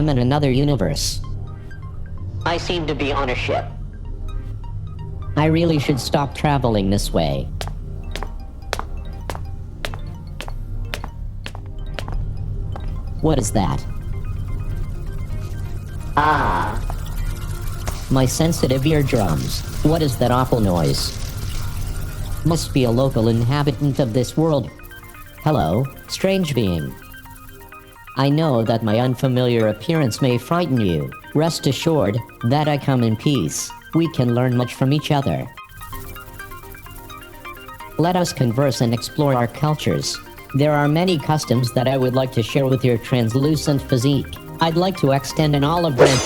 I'm in another universe. I seem to be on a ship. I really should stop traveling this way. What is that? Ah. My sensitive eardrums. What is that awful noise? Must be a local inhabitant of this world. Hello, strange being. I know that my unfamiliar appearance may frighten you. Rest assured that I come in peace. We can learn much from each other. Let us converse and explore our cultures. There are many customs that I would like to share with your translucent physique. I'd like to extend an olive branch.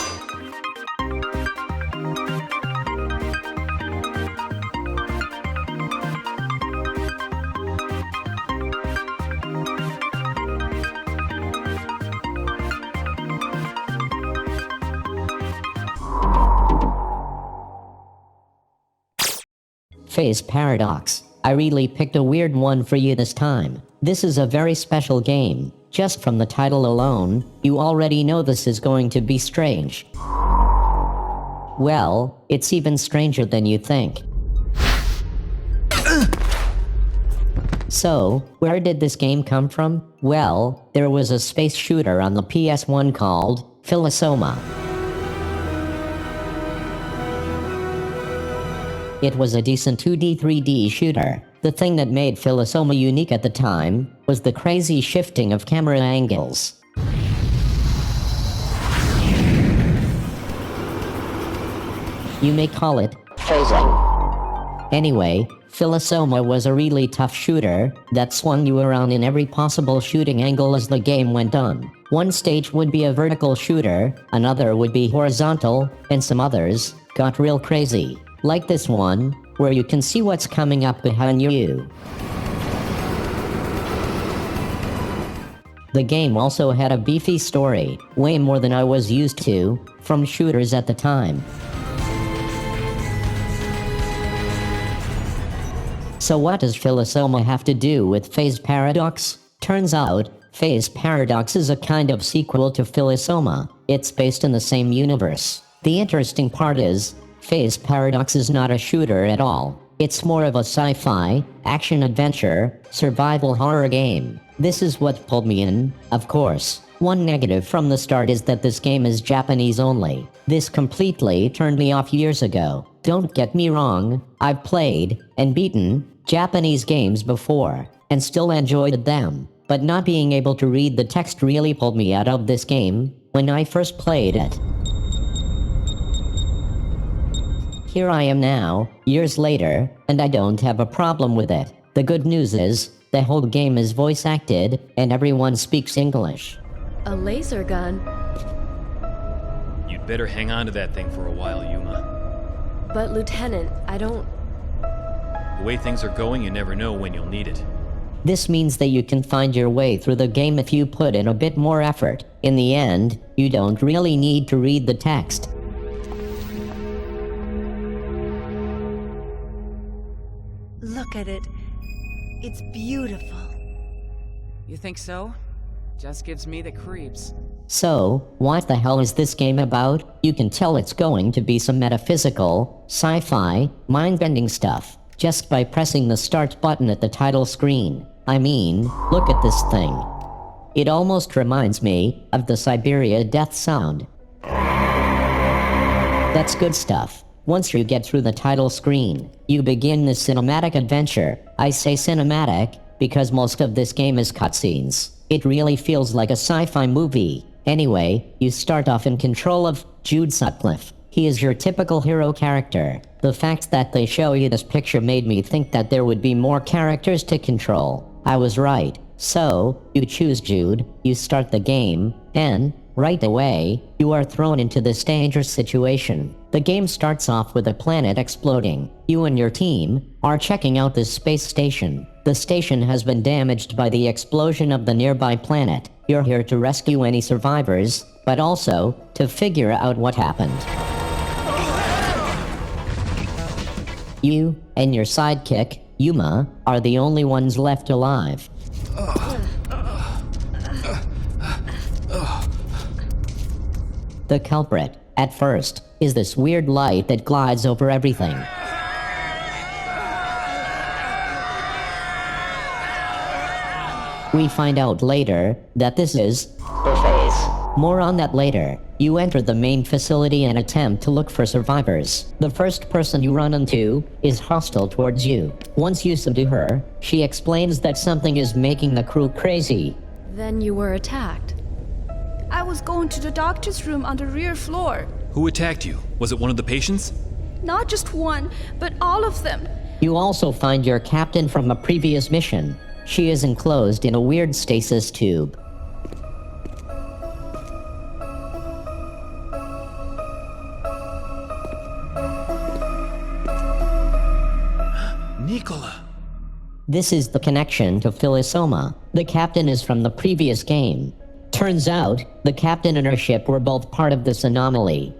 Phase paradox. I really picked a weird one for you this time. This is a very special game. Just from the title alone, you already know this is going to be strange. Well, it's even stranger than you think. So, where did this game come from? Well, there was a space shooter on the PS1 called Philosoma. It was a decent 2D 3D shooter. The thing that made Philosoma unique at the time was the crazy shifting of camera angles. You may call it phasing. Anyway, Philosoma was a really tough shooter that swung you around in every possible shooting angle as the game went on. One stage would be a vertical shooter, another would be horizontal, and some others got real crazy. Like this one, where you can see what's coming up behind you. The game also had a beefy story, way more than I was used to from shooters at the time. So what does Philosoma have to do with Phase Paradox? Turns out, Phase Paradox is a kind of sequel to Philosoma. It's based in the same universe. The interesting part is, Phase Paradox is not a shooter at all. It's more of a sci-fi, action-adventure, survival horror game. This is what pulled me in, of course. One negative from the start is that this game is Japanese only. This completely turned me off years ago. Don't get me wrong, I've played and beaten Japanese games before, and still enjoyed them. But not being able to read the text really pulled me out of this game when I first played it. Here I am now, years later, and I don't have a problem with it. The good news is, the whole game is voice acted, and everyone speaks English. A laser gun? You'd better hang on to that thing for a while, Yuma. But Lieutenant, I don't... The way things are going, you never know when you'll need it. This means that you can find your way through the game if you put in a bit more effort. In the end, you don't really need to read the text. Look at it. It's beautiful. You think so? Just gives me the creeps. So, what the hell is this game about? You can tell it's going to be some metaphysical, sci-fi, mind-bending stuff, just by pressing the start button at the title screen. I mean, look at this thing. It almost reminds me of the Siberia death sound. That's good stuff. Once you get through the title screen, you begin this cinematic adventure. I say cinematic because most of this game is cutscenes. It really feels like a sci-fi movie. Anyway, you start off in control of Jude. He is your typical hero character. The fact that they show you this picture made me think that there would be more characters to control. I was right. So, you choose Jude, you start the game, and right away, you are thrown into this dangerous situation. The game starts off with a planet exploding. You and your team are checking out this space station. The station has been damaged by the explosion of the nearby planet. You're here to rescue any survivors, but also to figure out what happened. You and your sidekick, Yuma, are the only ones left alive. The culprit, at first, is this weird light that glides over everything. We find out later that this is The face. more on that later. You enter the main facility and attempt to look for survivors. The first person you run into is hostile towards you. Once you subdue her, she explains that something is making the crew crazy. Then you were attacked. I was going to the doctor's room on the rear floor. Who attacked you? Was it one of the patients? Not just one, but all of them. You also find your captain from a previous mission. She is enclosed in a weird stasis tube. Nicola. This is the connection to Philosoma. The captain is from the previous game. Turns out, the captain and her ship were both part of this anomaly.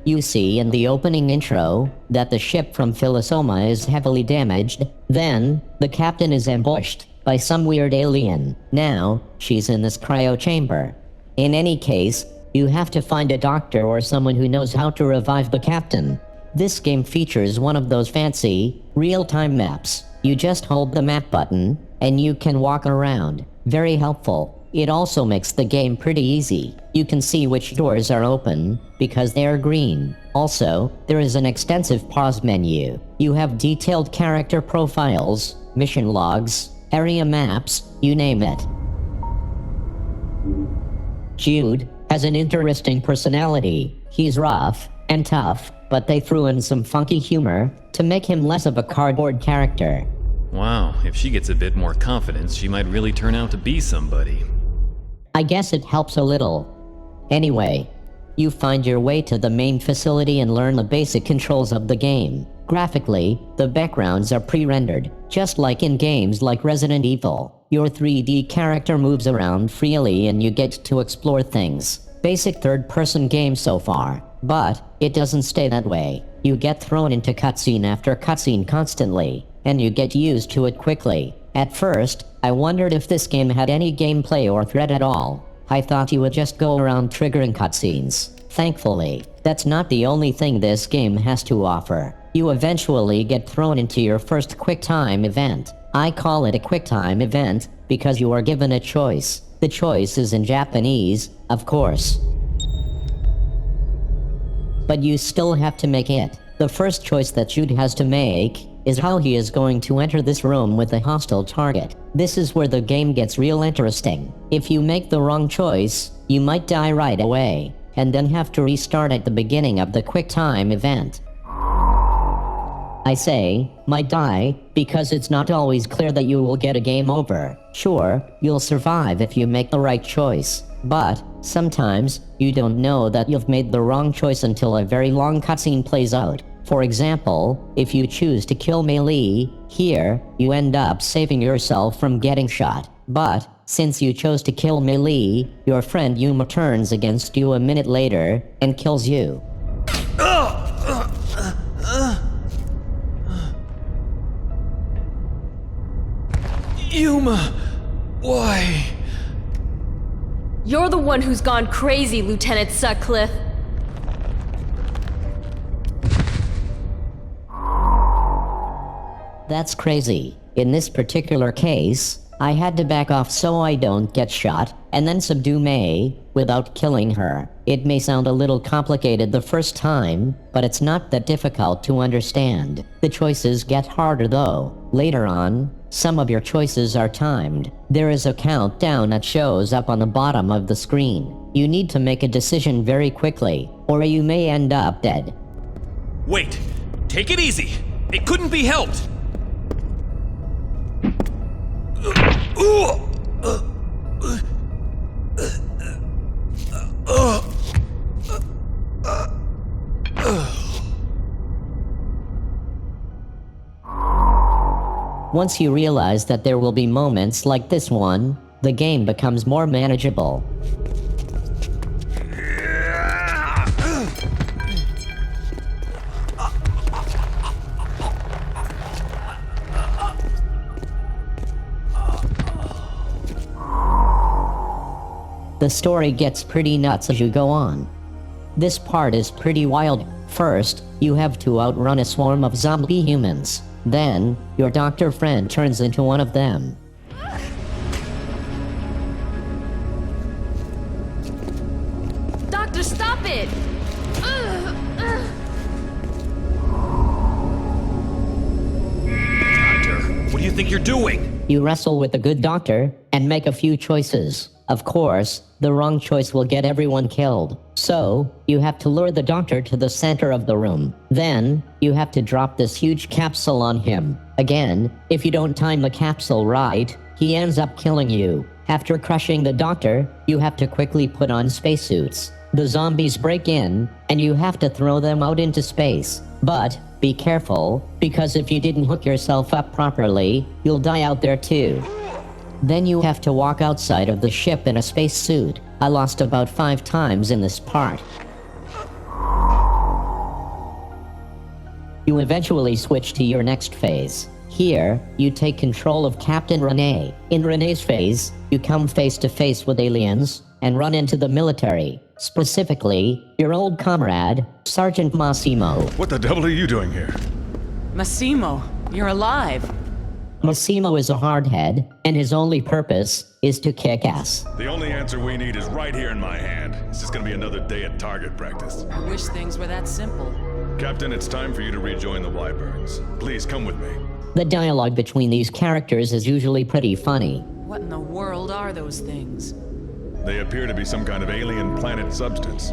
You see in the opening intro that the ship from Philosoma is heavily damaged. Then, the captain is ambushed by some weird alien. Now, she's in this cryo chamber. In any case, you have to find a doctor or someone who knows how to revive the captain. This game features one of those fancy, real-time maps. You just hold the map button, and you can walk around. Very helpful. It also makes the game pretty easy. You can see which doors are open, because they are green. Also, there is an extensive pause menu. You have detailed character profiles, mission logs, area maps, you name it. Jude has an interesting personality. He's rough and tough, but they threw in some funky humor to make him less of a cardboard character. Wow, if she gets a bit more confidence, she might really turn out to be somebody. I guess it helps a little. Anyway, you find your way to the main facility and learn the basic controls of the game. Graphically, the backgrounds are pre-rendered, just like in games like Resident Evil. Your 3D character moves around freely and you get to explore things. Basic third-person game so far, but it doesn't stay that way. You get thrown into cutscene after cutscene constantly, and you get used to it quickly. At first, I wondered if this game had any gameplay or thread at all. I thought you would just go around triggering cutscenes. Thankfully, that's not the only thing this game has to offer. You eventually get thrown into your first QuickTime event. I call it a QuickTime event because you are given a choice. The choice is in Japanese, of course. But you still have to make it. The first choice that Jude has to make is how he is going to enter this room with a hostile target. This is where the game gets real interesting. If you make the wrong choice, you might die right away, and then have to restart at the beginning of the QuickTime event. I say, might die, because it's not always clear that you will get a game over. Sure, you'll survive if you make the right choice, but sometimes you don't know that you've made the wrong choice until a very long cutscene plays out. For example, if you choose to kill Melee, here, you end up saving yourself from getting shot. But, since you chose to kill Melee, your friend Yuma turns against you a minute later and kills you. Yuma! Why? You're the one who's gone crazy, Lieutenant Sutcliffe. That's crazy. In this particular case, I had to back off so I don't get shot, and then subdue May without killing her. It may sound a little complicated the first time, but it's not that difficult to understand. The choices get harder though. Later on, some of your choices are timed. There is a countdown that shows up on the bottom of the screen. You need to make a decision very quickly, or you may end up dead. Wait! Take it easy! It couldn't be helped! Once you realize that there will be moments like this one, the game becomes more manageable. The story gets pretty nuts as you go on. This part is pretty wild. First, you have to outrun a swarm of zombie humans. Then, your doctor friend turns into one of them. Doctor, stop it! Doctor, what do you think you're doing? You wrestle with a good doctor and make a few choices. Of course, the wrong choice will get everyone killed. So, you have to lure the doctor to the center of the room. Then, you have to drop this huge capsule on him. Again, if you don't time the capsule right, he ends up killing you. After crushing the doctor, you have to quickly put on spacesuits. The zombies break in, and you have to throw them out into space. But, be careful, because if you didn't hook yourself up properly, you'll die out there too. Then you have to walk outside of the ship in a spacesuit. I lost about 5 times in this part. You eventually switch to your next phase. Here, you take control of Captain Renee. In Renee's phase, you come face to face with aliens and run into the military. Specifically, your old comrade, Sergeant Massimo. What the devil are you doing here? Massimo, you're alive. Massimo is a hardhead, and his only purpose is to kick ass. The only answer we need is right here in my hand. It's just gonna be another day at target practice. I wish things were that simple. Captain, it's time for you to rejoin the Wyverns. Please come with me. The dialogue between these characters is usually pretty funny. What in the world are those things? They appear to be some kind of alien planet substance.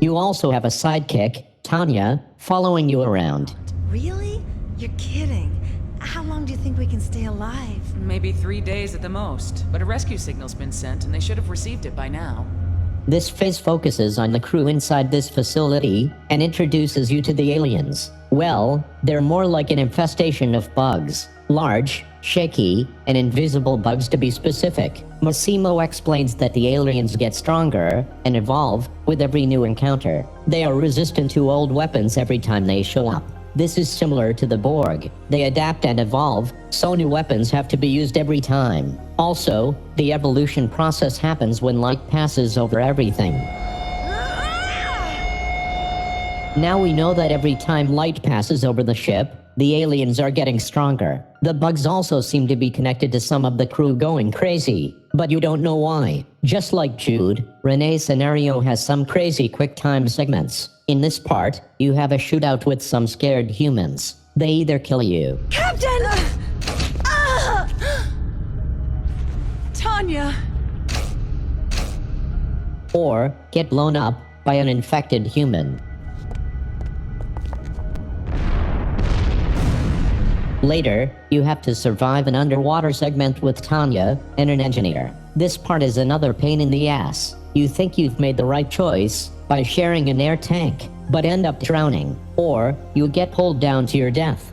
You also have a sidekick, Tanya, following you around. Really? You're kidding. How long do you think we can stay alive? Maybe 3 days at the most, but a rescue signal's been sent and they should have received it by now. This phase focuses on the crew inside this facility and introduces you to the aliens. Well, they're more like an infestation of bugs. Large, shaky, and invisible bugs to be specific. Massimo explains that the aliens get stronger and evolve with every new encounter. They are resistant to old weapons every time they show up. This is similar to the Borg. They adapt and evolve, so new weapons have to be used every time. Also, the evolution process happens when light passes over everything. Now we know that every time light passes over the ship, the aliens are getting stronger. The bugs also seem to be connected to some of the crew going crazy, but you don't know why. Just like Jude, Renee's scenario has some crazy QuickTime segments. In this part, you have a shootout with some scared humans. They either kill you, Captain! Tanya! or get blown up by an infected human. Later, you have to survive an underwater segment with Tanya and an engineer. This part is another pain in the ass. You think you've made the right choice by sharing an air tank, but end up drowning, or you get pulled down to your death.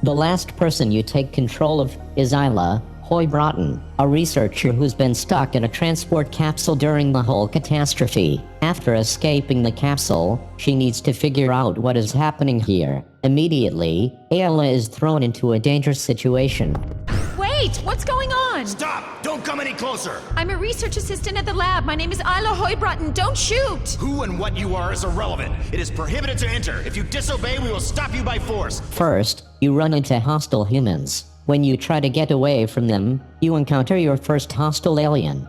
The last person you take control of is Isla, a researcher who's been stuck in a transport capsule during the whole catastrophe. After escaping the capsule, she needs to figure out what is happening here. Immediately, Ayla is thrown into a dangerous situation. Wait, what's going on? Stop! Don't come any closer! I'm a research assistant at the lab. My name is Ayla. Don't shoot! Who and what you are is irrelevant. It is prohibited to enter. If you disobey, we will stop you by force. First, you run into hostile humans. When you try to get away from them, you encounter your first hostile alien.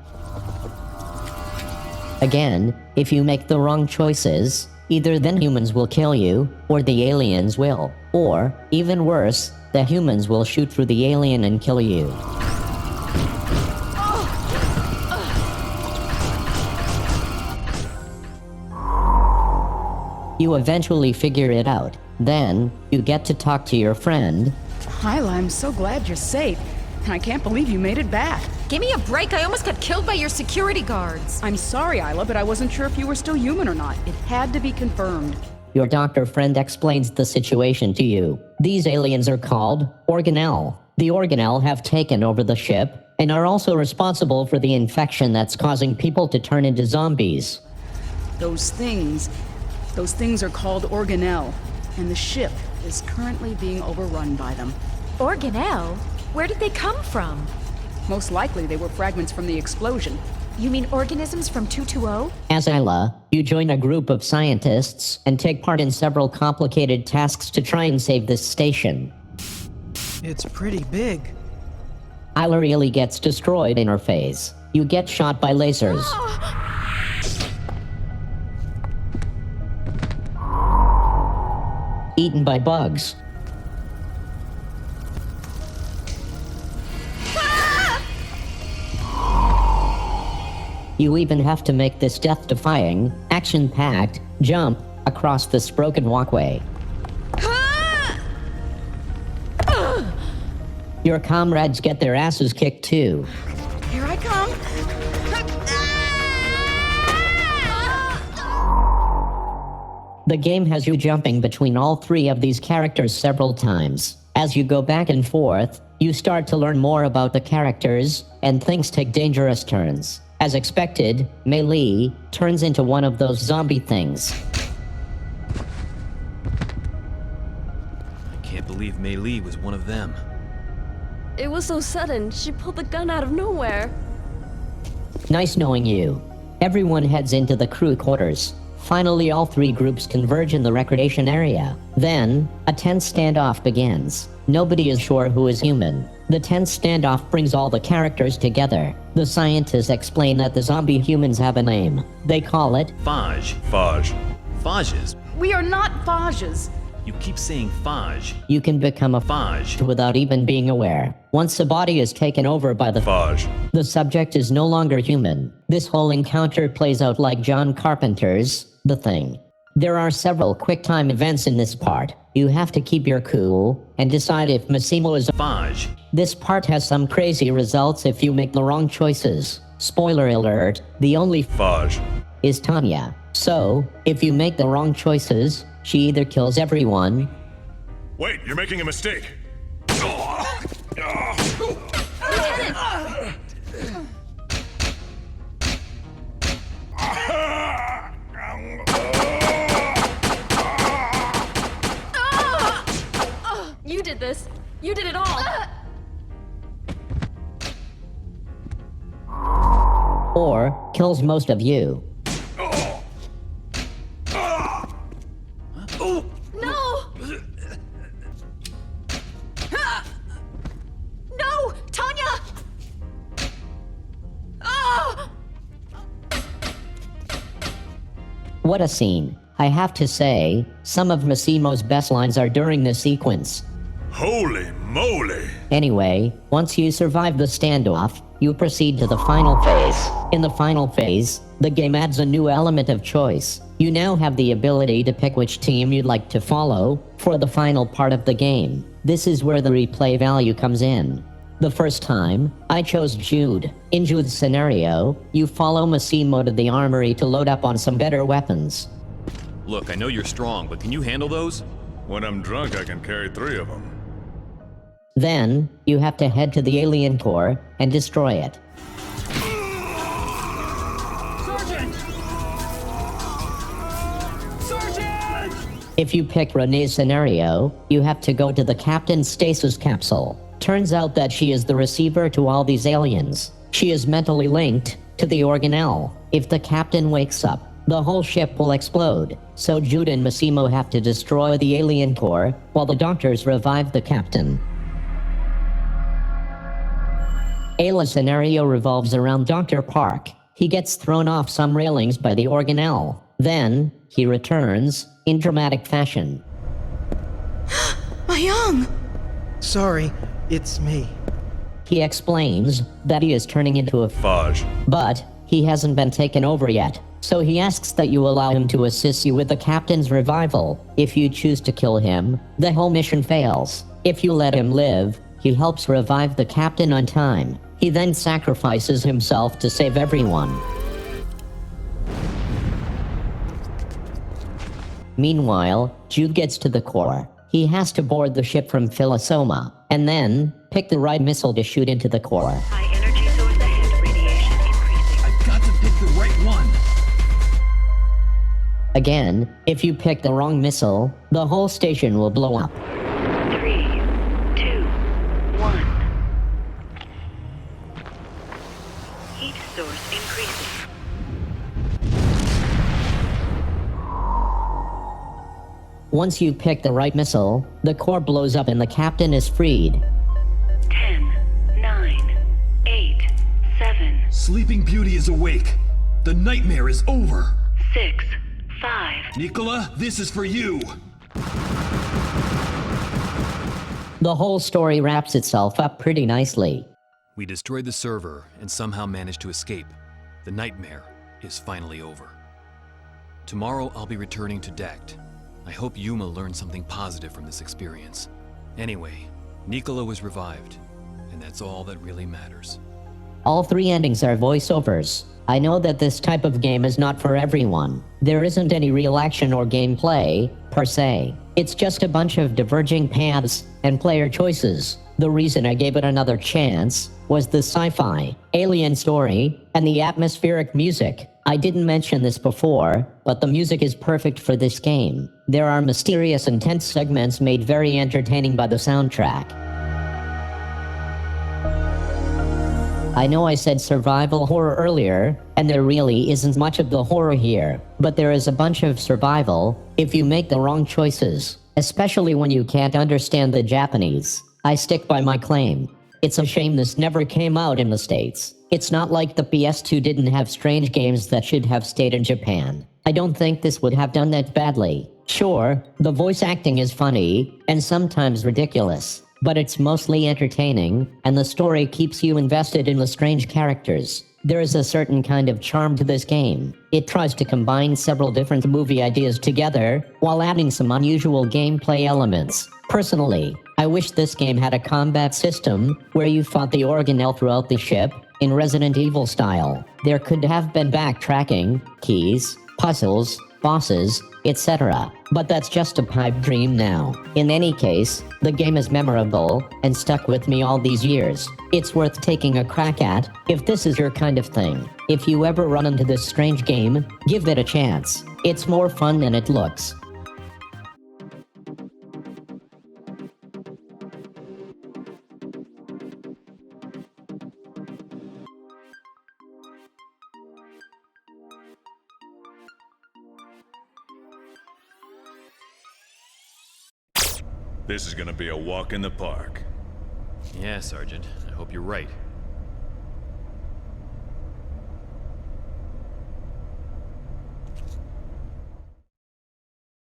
Again, if you make the wrong choices, either then humans will kill you, or the aliens will. Or, even worse, the humans will shoot through the alien and kill you. You eventually figure it out. Then, you get to talk to your friend. Isla, I'm so glad you're safe. And I can't believe you made it back. Give me a break. I almost got killed by your security guards. I'm sorry, Isla, but I wasn't sure if you were still human or not. It had to be confirmed. Your doctor friend explains the situation to you. These aliens are called Organelle. The Organelle have taken over the ship and are also responsible for the infection that's causing people to turn into zombies. Those things are called Organelle, and the ship is currently being overrun by them. Organelle? Where did they come from? Most likely they were fragments from the explosion. You mean organisms from 220? As Ayla, you join a group of scientists and take part in several complicated tasks to try and save this station. It's pretty big. Isla really gets destroyed in her phase. You get shot by lasers. Eaten by bugs. You even have to make this death-defying, action-packed jump across this broken walkway. Your comrades get their asses kicked too. Here I come. The game has you jumping between all three of these characters several times. As you go back and forth, you start to learn more about the characters, and things take dangerous turns. As expected, Melee turns into one of those zombie things. I can't believe Melee was one of them. It was so sudden. She pulled the gun out of nowhere. Nice knowing you. Everyone heads into the crew quarters. Finally, all three groups converge in the recreation area. Then, a tense standoff begins. Nobody is sure who is human. The tense standoff brings all the characters together. The scientists explain that the zombie humans have a name. They call it Phage. Phage. Phages? We are not Phages. You keep saying phage. you can become a Phage. without even being aware. Once a body is taken over by the Phage. the subject is no longer human. This whole encounter plays out like John Carpenter's The Thing. There are several QuickTime events in this part. You have to keep your cool and decide if Massimo is Phage. This part has some crazy results if you make the wrong choices. Spoiler alert, the only Phage. is Tanya. So, if you make the wrong choices, she either kills everyone. Wait, you're making a mistake. You did this. You did it all. Or kills most of you. No! No! Tanya! What a scene. I have to say, some of Massimo's best lines are during this sequence. Holy moly! Anyway, once you survive the standoff, you proceed to the final phase. In the final phase, the game adds a new element of choice. You now have the ability to pick which team you'd like to follow for the final part of the game. This is where the replay value comes in. The first time, I chose Jude. In Jude's scenario, you follow Massimo to the armory to load up on some better weapons. Look, I know you're strong, but can you handle those? When I'm drunk, I can carry 3 of them. Then, you have to head to the alien core and destroy it. Sergeant! Sergeant! If you pick Renee's scenario, you have to go to the captain's stasis capsule. Turns out that she is the receiver to all these aliens. She is mentally linked to the organelle. If the captain wakes up, the whole ship will explode. So Jude and Massimo have to destroy the alien core while the doctors revive the captain. Ayla's scenario revolves around Dr. Park. He gets thrown off some railings by the organelle. Then, he returns in dramatic fashion. My young! Sorry, it's me. He explains that he is turning into a Phage. but he hasn't been taken over yet. So he asks that you allow him to assist you with the captain's revival. If you choose to kill him, the whole mission fails. If you let him live, he helps revive the captain on time. He then sacrifices himself to save everyone. Meanwhile, Jude gets to the core. He has to board the ship from Philosoma, and then pick the right missile to shoot into the core. High energy source ahead, radiation increasing. I've got to pick the right one. Again, if you pick the wrong missile, the whole station will blow up. 3, 2, 1. Heat source increasing. Once you pick the right missile, the core blows up and the captain is freed. 10, 9, 8, 7, Sleeping Beauty is awake. The nightmare is over. 6, 5. Nicola, this is for you. The whole story wraps itself up pretty nicely. We destroyed the server and somehow managed to escape. The nightmare is finally over. Tomorrow I'll be returning to DACT. I hope Yuma learned something positive from this experience. Anyway, Nicola was revived, and that's all that really matters. All 3 endings are voiceovers. I know that this type of game is not for everyone. There isn't any real action or gameplay, per se. It's just a bunch of diverging paths and player choices. The reason I gave it another chance was the sci-fi, alien story, and the atmospheric music. I didn't mention this before, but the music is perfect for this game. There are mysterious and tense segments made very entertaining by the soundtrack. I know I said survival horror earlier, and there really isn't much of the horror here, but there is a bunch of survival if you make the wrong choices, especially when you can't understand the Japanese. I stick by my claim. It's a shame this never came out in the States. It's not like the PS2 didn't have strange games that should have stayed in Japan. I don't think this would have done that badly. Sure, the voice acting is funny, and sometimes ridiculous, but it's mostly entertaining, and the story keeps you invested in the strange characters. There is a certain kind of charm to this game. It tries to combine several different movie ideas together, while adding some unusual gameplay elements. Personally, I wish this game had a combat system where you fought the organelle throughout the ship, in Resident Evil style. There could have been backtracking, keys, puzzles, bosses, etc. But that's just a pipe dream now. In any case, the game is memorable and stuck with me all these years. It's worth taking a crack at if this is your kind of thing. If you ever run into this strange game, give it a chance. It's more fun than it looks. This is gonna be a walk in the park. Yeah, Sergeant. I hope you're right.